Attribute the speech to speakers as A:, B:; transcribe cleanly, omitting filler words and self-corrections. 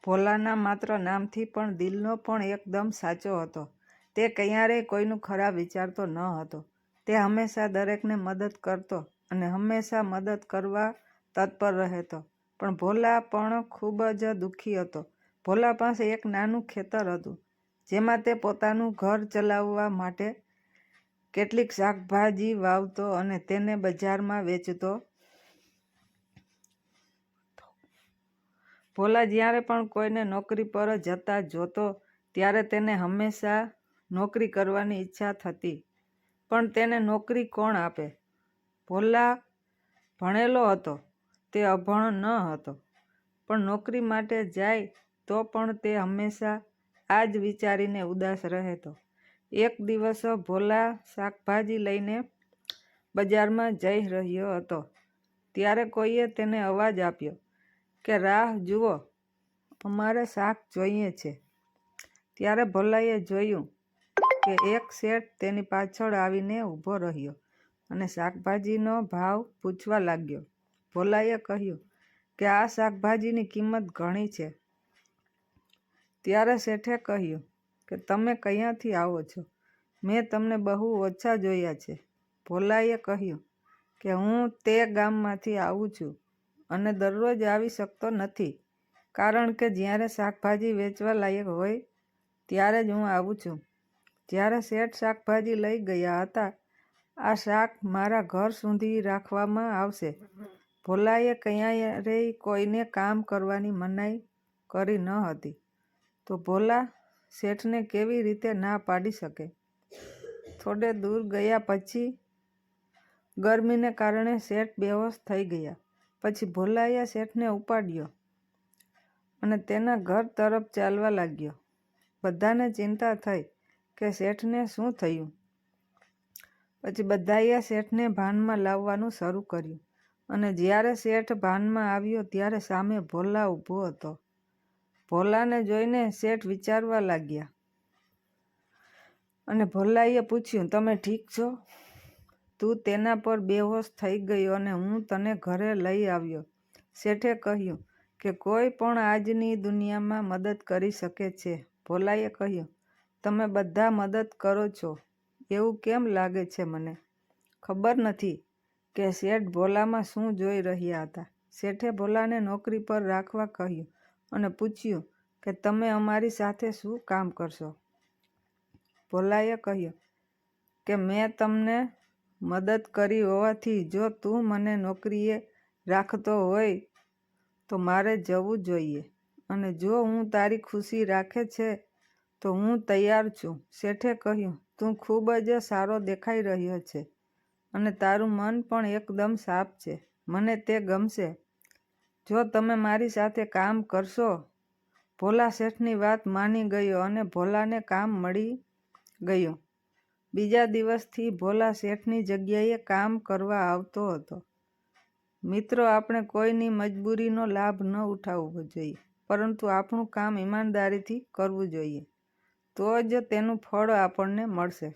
A: ભોલાના માત્ર નામથી પણ દિલનો પણ એકદમ સાચો હતો. તે ક્યારેય કોઈનું ખરાબ વિચારતો ન હતો. તે હંમેશા દરેકને મદદ કરતો અને હંમેશા મદદ કરવા તત્પર રહેતો. પણ ભોલા પણ ખૂબ જ દુઃખી હતો. ભોલા પાસે એક નાનું ખેતર હતું, જેમાં તે પોતાનું ઘર ચલાવવા માટે કેટલીક શાકભાજી વાવતો અને તેને બજારમાં વેચતો. ભોલા જ્યારે પણ કોઈને નોકરી પર જતા જોતો ત્યારે તેને હંમેશા નોકરી કરવાની ઈચ્છા થતી, પણ તેને નોકરી કોણ આપે? ભોલા ભણેલો હતો, તે અભણ ન હતો, પણ નોકરી માટે જાય તો પણ તે હંમેશા આ જ વિચારીને ઉદાસ રહેતો. એક દિવસ ભોલા શાકભાજી લઈને બજારમાં જઈ રહ્યો હતો, ત્યારે કોઈએ તેને અવાજ આપ્યો કે રાહ જુઓ, અમારે શાક જોઈએ છે. ત્યારે ભોલાએ જોયું કે એક શેઠ તેની પાછળ આવીને ઊભો રહ્યો અને શાકભાજીનો ભાવ પૂછવા લાગ્યો. ભોલાએ કહ્યું કે આ શાકભાજીની કિંમત ઘણી છે. ત્યારે શેઠે કહ્યું કે તમે ક્યાંથી આવો છો? મેં તમને બહુ ઓછા જોયા છે. ભોલાએ કહ્યું કે હું તે ગામમાંથી આવું છું અને દરરોજ આવી શકતો નથી, કારણ કે જ્યારે શાકભાજી વેચવા લાયક હોય ત્યારે જ હું આવું છું. જ્યારે શેઠ શાકભાજી લઈ ગયા હતા, આ શાક મારા ઘર સુધી રાખવામાં આવશે. ભોલાએ ક્યારેય કોઈને કામ કરવાની મનાઈ કરી ન હતી, તો ભોલા શેઠને કેવી રીતે ના પાડી શકે? થોડે દૂર ગયા પછી ગરમીને કારણે શેઠ બેહોશ થઈ ગયા. પછી ભોલાએ શેઠને ઉપાડ્યો અને તેના ઘર તરફ ચાલવા લાગ્યો. બધાને ચિંતા થઈ કે શેઠને શું થયું. પછી બધાએ શેઠને ભાનમાં લાવવાનું શરૂ કર્યું અને જ્યારે શેઠ ભાનમાં આવ્યો ત્યારે સામે ભોલા ઊભો હતો. ભોલાને જોઈને શેઠ વિચારવા લાગ્યા અને ભોલાએ પૂછ્યું, તમે ઠીક છો? તું તેના પર બેહોશ થઈ ગયો અને હું તને ઘરે લઈ આવ્યો. શેઠે કહ્યું કે કોઈ પણ આજની દુનિયામાં મદદ કરી શકે છે. ભોલાએ કહ્યું, તમે બધા મદદ કરો છો એવું કેમ લાગે છે મને? ખબર નથી કે શેઠ ભોલામાં શું જોઈ રહ્યા હતા. શેઠે ભોલાને નોકરી પર રાખવા કહ્યું અને પૂછ્યું કે તમે અમારી સાથે શું કામ કરશો? ભોલાએ કહ્યું કે મેં તમને મદદ કરી હોવાથી જો તું મને નોકરીએ રાખતો હોય તો મારે જવું જોઈએ, અને જો હું તારી ખુશી રાખે છે તો હું તૈયાર છું. શેઠે કહ્યું, તું ખૂબ જ સારો દેખાઈ રહ્યો છે અને તારું મન પણ એકદમ સાફ છે. મને તે ગમશે. જો તમે મારી સાથે કામ કરશો. ભોલા શેઠની વાત માની ગયો અને ભોલાને કામ મળી ગયું. બીજા દિવસથી ભોલા શેઠની જગ્યાએ કામ કરવા આવતો હતો. મિત્રો, આપણે કોઈની મજબૂરીનો લાભ ન ઉઠાવવો જોઈએ, પરંતુ આપણું કામ ઈમાનદારીથી કરવું જોઈએ. તો જ તેનું ફળ આપણને મળશે.